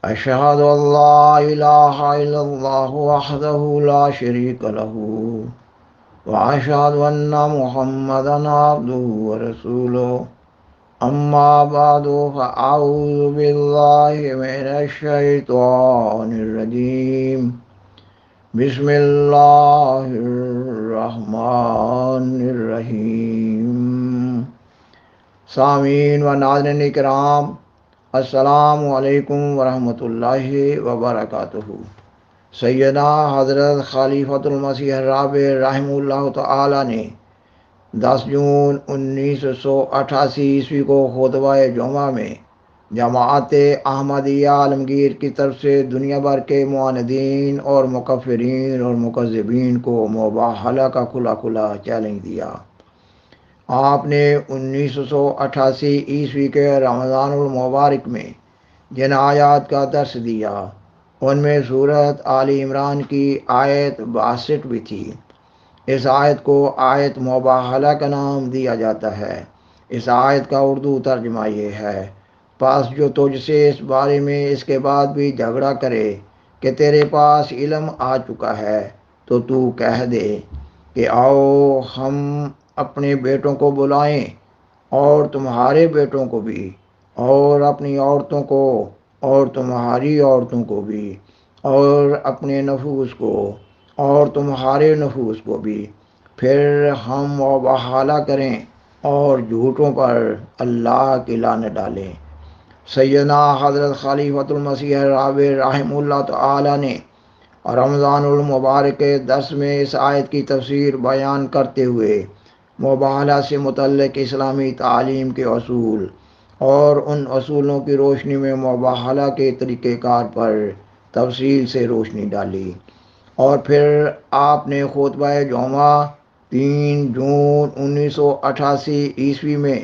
أشهد أن لا إله إلا الله وحده لا شريك له وأشهد أن محمدا عبده ورسوله أما بعد فأعوذ بالله من الشيطان الرجيم بسم الله الرحمن الرحيم سامعین و ناظرین کرام، السلام علیکم ورحمۃ اللہ وبرکاتہ۔ سیدنا حضرت خلیفۃ المسیح الرابع رحمہ اللہ تعالی نے 10 جون 1988 عیسوی کو خطبہ جمعہ میں جماعت احمدیہ عالمگیر کی طرف سے دنیا بھر کے معاندین اور مکفرین اور مکذبین کو مباہلہ کا کھلا کھلا چیلنج دیا۔ آپ نے 1988 عیسوی کے رمضان المبارک میں جن آیات کا درس دیا ان میں سورۃ آل عمران کی آیت 62 بھی تھی۔ اس آیت کو آیت مباہلہ کا نام دیا جاتا ہے۔ اس آیت کا اردو ترجمہ یہ ہے: پس جو تجھ سے اس بارے میں اس کے بعد بھی جھگڑا کرے کہ تیرے پاس علم آ چکا ہے تو کہہ دے کہ آؤ ہم اپنے بیٹوں کو بلائیں اور تمہارے بیٹوں کو بھی، اور اپنی عورتوں کو اور تمہاری عورتوں کو بھی، اور اپنے نفوس کو اور تمہارے نفوس کو بھی، پھر ہم مباہلہ کریں اور جھوٹوں پر اللہ کی لعنت ڈالیں۔ سیدنا حضرت خلیفۃ المسیح الرابع رحمہ اللہ تعالی نے رمضان المبارک کے درس میں اس آیت کی تفسیر بیان کرتے ہوئے مباہلہ سے متعلق اسلامی تعلیم کے اصول اور ان اصولوں کی روشنی میں مباہلہ کے طریقہ کار پر تفصیل سے روشنی ڈالی، اور پھر آپ نے خطبہ جمعہ 3 جون 1988 عیسوی میں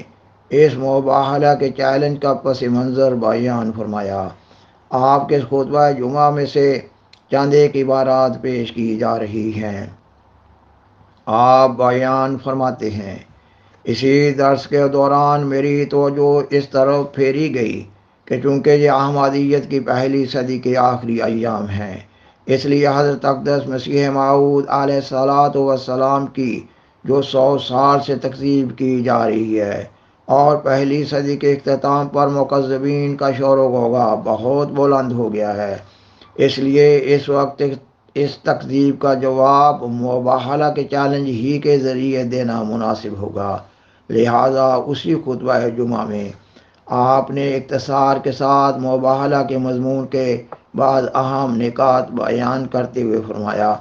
اس مباہلہ کے چیلنج کا پس منظر بیان فرمایا۔ آپ کے خطبہ جمعہ میں سے چند ایک عبارات پیش کی جا رہی ہیں۔ آپ بیان فرماتے ہیں: اسی درس کے دوران میری توجہ اس طرف پھیری گئی کہ چونکہ یہ احمدیت کی پہلی صدی کے آخری ایام ہیں، اس لیے حضرت اقدس مسیح موعود علیہ الصلوۃ والسلام کی جو 100 سال سے تکذیب کی جا رہی ہے اور پہلی صدی کے اختتام پر مکذبین کا شور و غوغا بہت بلند ہو گیا ہے، اس لیے اس وقت اس تکذیب کا جواب مباہلہ کے چیلنج ہی کے ذریعے دینا مناسب ہوگا۔ لہذا اسی خطبہ جمعہ میں آپ نے اختصار کے ساتھ مباہلہ کے مضمون کے بعض اہم نکات بیان کرتے ہوئے فرمایا: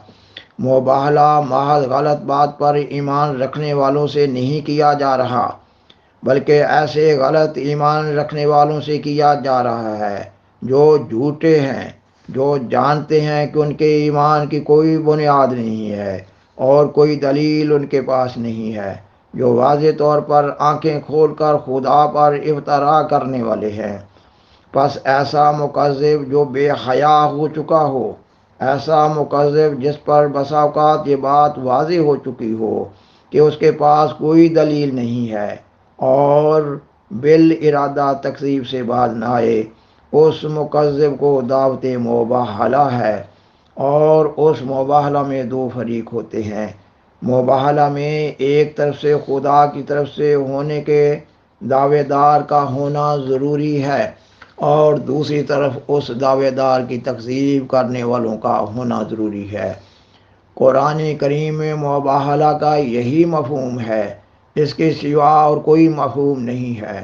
مباہلہ محض غلط بات پر ایمان رکھنے والوں سے نہیں کیا جا رہا، بلکہ ایسے غلط ایمان رکھنے والوں سے کیا جا رہا ہے جو جھوٹے ہیں، جو جانتے ہیں کہ ان کے ایمان کی کوئی بنیاد نہیں ہے اور کوئی دلیل ان کے پاس نہیں ہے، جو واضح طور پر آنکھیں کھول کر خدا پر افترا کرنے والے ہیں۔ پس ایسا مکذب جو بے حیا ہو چکا ہو، ایسا مکذب جس پر بسا اوقات یہ بات واضح ہو چکی ہو کہ اس کے پاس کوئی دلیل نہیں ہے اور بالارادہ تکذیب سے باز نہ آئے، اس مکذب کو دعوت مباہلہ ہے، اور اس مباہلہ میں دو فریق ہوتے ہیں۔ مباہلہ میں ایک طرف سے خدا کی طرف سے ہونے کے دعوے دار کا ہونا ضروری ہے اور دوسری طرف اس دعوے دار کی تکذیب کرنے والوں کا ہونا ضروری ہے۔ قرآن کریم میں مباہلہ کا یہی مفہوم ہے، اس کے سوا اور کوئی مفہوم نہیں ہے۔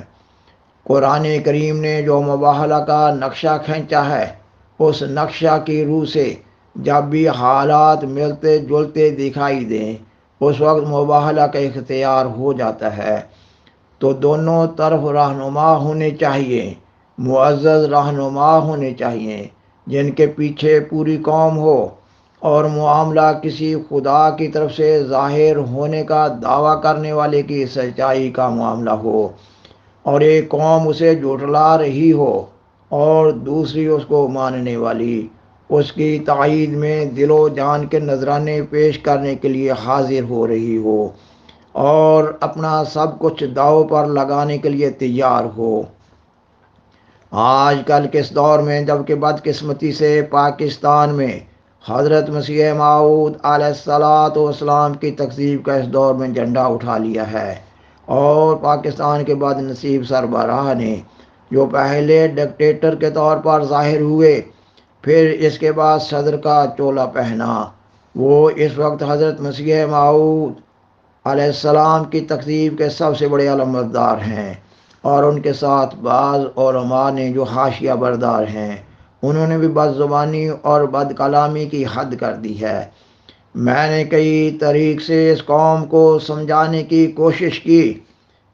قرآن کریم نے جو مباہلہ کا نقشہ کھینچا ہے، اس نقشہ کی روح سے جب بھی حالات ملتے جلتے دکھائی دیں، اس وقت مباہلہ کا اختیار ہو جاتا ہے۔ تو دونوں طرف رہنما ہونے چاہیے، معزز رہنما ہونے چاہیے جن کے پیچھے پوری قوم ہو، اور معاملہ کسی خدا کی طرف سے ظاہر ہونے کا دعویٰ کرنے والے کی سچائی کا معاملہ ہو، اور ایک قوم اسے جھٹلا رہی ہو اور دوسری اس کو ماننے والی اس کی تائید میں دل و جان کے نذرانے پیش کرنے کے لیے حاضر ہو رہی ہو اور اپنا سب کچھ داؤ پر لگانے کے لیے تیار ہو۔ آج کل کے اس دور میں جبکہ بدقسمتی سے پاکستان میں حضرت مسیح موعود علیہ الصلاۃ والسلام کی تکذیب کا اس دور میں جھنڈا اٹھا لیا ہے، اور پاکستان کے بد نصیب سربراہ نے جو پہلے ڈکٹیٹر کے طور پر ظاہر ہوئے پھر اس کے بعد صدر کا چولا پہنا، وہ اس وقت حضرت مسیح موعود علیہ السلام کی تکذیب کے سب سے بڑے علمبردار ہیں، اور ان کے ساتھ بعض علماء نے جو حاشیہ بردار ہیں انہوں نے بھی بد زبانی اور بد کلامی کی حد کر دی ہے۔ میں نے کئی طریق سے اس قوم کو سمجھانے کی کوشش کی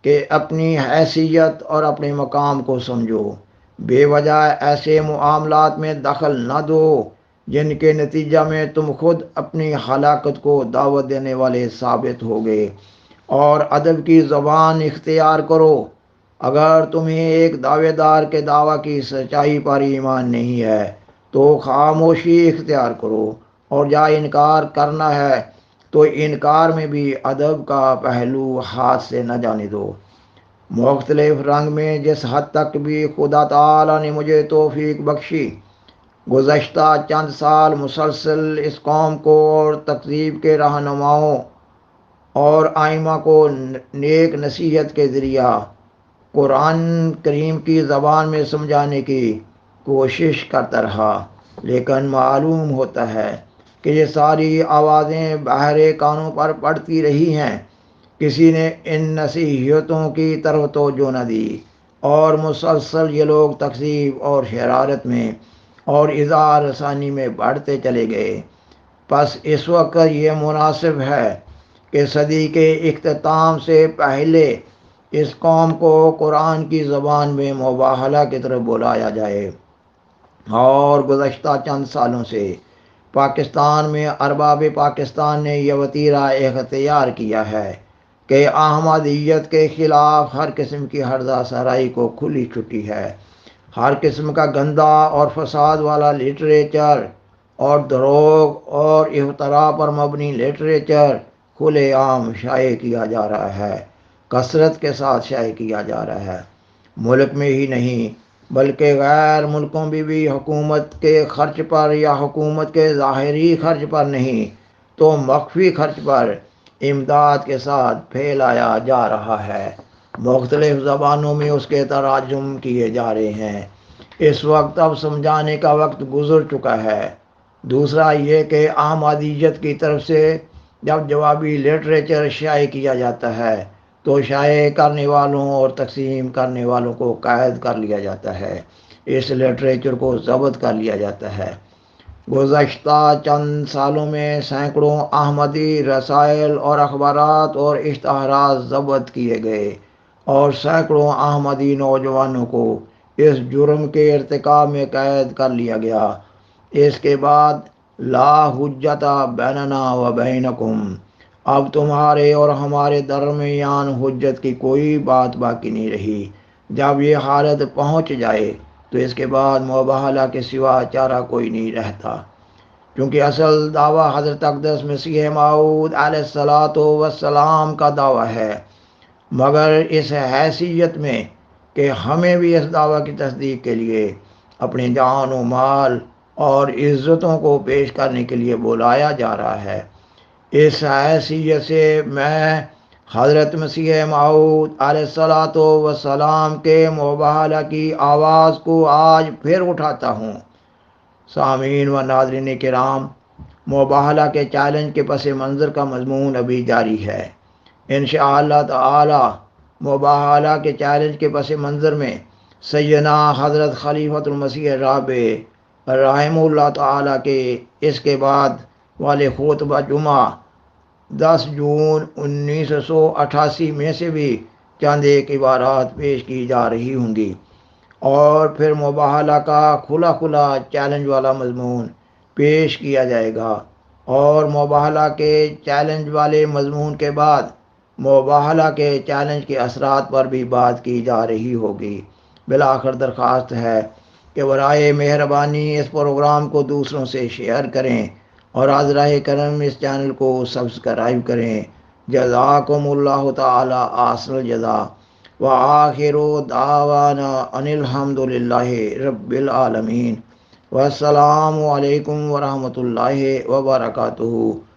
کہ اپنی حیثیت اور اپنے مقام کو سمجھو، بے وجہ ایسے معاملات میں دخل نہ دو جن کے نتیجہ میں تم خود اپنی ہلاکت کو دعوت دینے والے ثابت ہوگے، اور ادب کی زبان اختیار کرو۔ اگر تمہیں ایک دعوے دار کے دعویٰ کی سچائی پر ایمان نہیں ہے تو خاموشی اختیار کرو، اور جہاں انکار کرنا ہے تو انکار میں بھی ادب کا پہلو ہاتھ سے نہ جانے دو۔ مختلف رنگ میں جس حد تک بھی خدا تعالی نے مجھے توفیق بخشی، گزشتہ چند سال مسلسل اس قوم کو اور تکذیب کے رہنماؤں اور آئمہ کو نیک نصیحت کے ذریعہ قرآن کریم کی زبان میں سمجھانے کی کوشش کرتا رہا، لیکن معلوم ہوتا ہے کہ یہ ساری آوازیں بہرے کانوں پر پڑتی رہی ہیں، کسی نے ان نصیحتوں کی طرف توجہ نہ دی، اور مسلسل یہ لوگ تکذیب اور شرارت میں اور اظہار رسانی میں بڑھتے چلے گئے۔ پس اس وقت یہ مناسب ہے کہ صدی کے اختتام سے پہلے اس قوم کو قرآن کی زبان میں مباہلہ کی طرف بلایا جائے، اور گزشتہ چند سالوں سے پاکستان میں ارباب پاکستان نے یہ وتیرہ اختیار کیا ہے کہ احمدیت کے خلاف ہر قسم کی ہرزہ سرائی کو کھلی چھٹی ہے۔ ہر قسم کا گندا اور فساد والا لٹریچر اور دروغ اور افتراء پر مبنی لٹریچر کھلے عام شائع کیا جا رہا ہے، کثرت کے ساتھ شائع کیا جا رہا ہے۔ ملک میں ہی نہیں بلکہ غیر ملکوں میں بھی حکومت کے خرچ پر یا حکومت کے ظاہری خرچ پر نہیں تو مخفی خرچ پر امداد کے ساتھ پھیلایا جا رہا ہے، مختلف زبانوں میں اس کے ترجمے کیے جا رہے ہیں۔ اس وقت اب سمجھانے کا وقت گزر چکا ہے۔ دوسرا یہ کہ احمدیت کی طرف سے جب جوابی لٹریچر شائع کیا جاتا ہے تو شائع کرنے والوں اور تقسیم کرنے والوں کو قید کر لیا جاتا ہے، اس لٹریچر کو ضبط کر لیا جاتا ہے۔ گزشتہ چند سالوں میں سینکڑوں احمدی رسائل اور اخبارات اور اشتہارات ضبط کیے گئے، اور سینکڑوں احمدی نوجوانوں کو اس جرم کے ارتکاب میں قید کر لیا گیا۔ اس کے بعد لا حجت بیننا و بینکم، اب تمہارے اور ہمارے درمیان حجت کی کوئی بات باقی نہیں رہی۔ جب یہ حالت پہنچ جائے تو اس کے بعد مباہلہ کے سوا چارہ کوئی نہیں رہتا، کیونکہ اصل دعویٰ حضرت اقدس مسیح موعود علیہ الصلاۃ والسلام کا دعویٰ ہے، مگر اس حیثیت میں کہ ہمیں بھی اس دعویٰ کی تصدیق کے لیے اپنے جان و مال اور عزتوں کو پیش کرنے کے لیے بلایا جا رہا ہے۔ اس حیثیت سے میں حضرت مسیح موعود علیہ الصلاۃ والسلام کے مباہلہ کی آواز کو آج پھر اٹھاتا ہوں۔ سامعین و ناظرین کرام، مباہلہ کے چیلنج کے پس منظر کا مضمون ابھی جاری ہے۔ انشاءاللہ تعالی مباہلہ کے چیلنج کے پس منظر میں سیدنا حضرت خلیفۃ المسیح الرابع رحمہ اللہ تعالی کے اس کے بعد والے خطبہ جمعہ 10 جون 1988 میں سے بھی چند ایک عبارات پیش کی جا رہی ہوں گی، اور پھر مباہلہ کا کھلا چیلنج والا مضمون پیش کیا جائے گا، اور مباہلہ کے چیلنج والے مضمون کے بعد مباہلہ کے چیلنج کے اثرات پر بھی بات کی جا رہی ہوگی۔ بالآخر درخواست ہے کہ برائے مہربانی اس پروگرام کو دوسروں سے شیئر کریں، اور حضرہ کرم اس چینل کو سبسکرائب کریں۔ جزاکم اللہ تعالی احسن الجزا۔ وآخر دعوانا ان الحمد للہ رب العالمین۔ والسلام علیکم ورحمۃ اللہ وبرکاتہ۔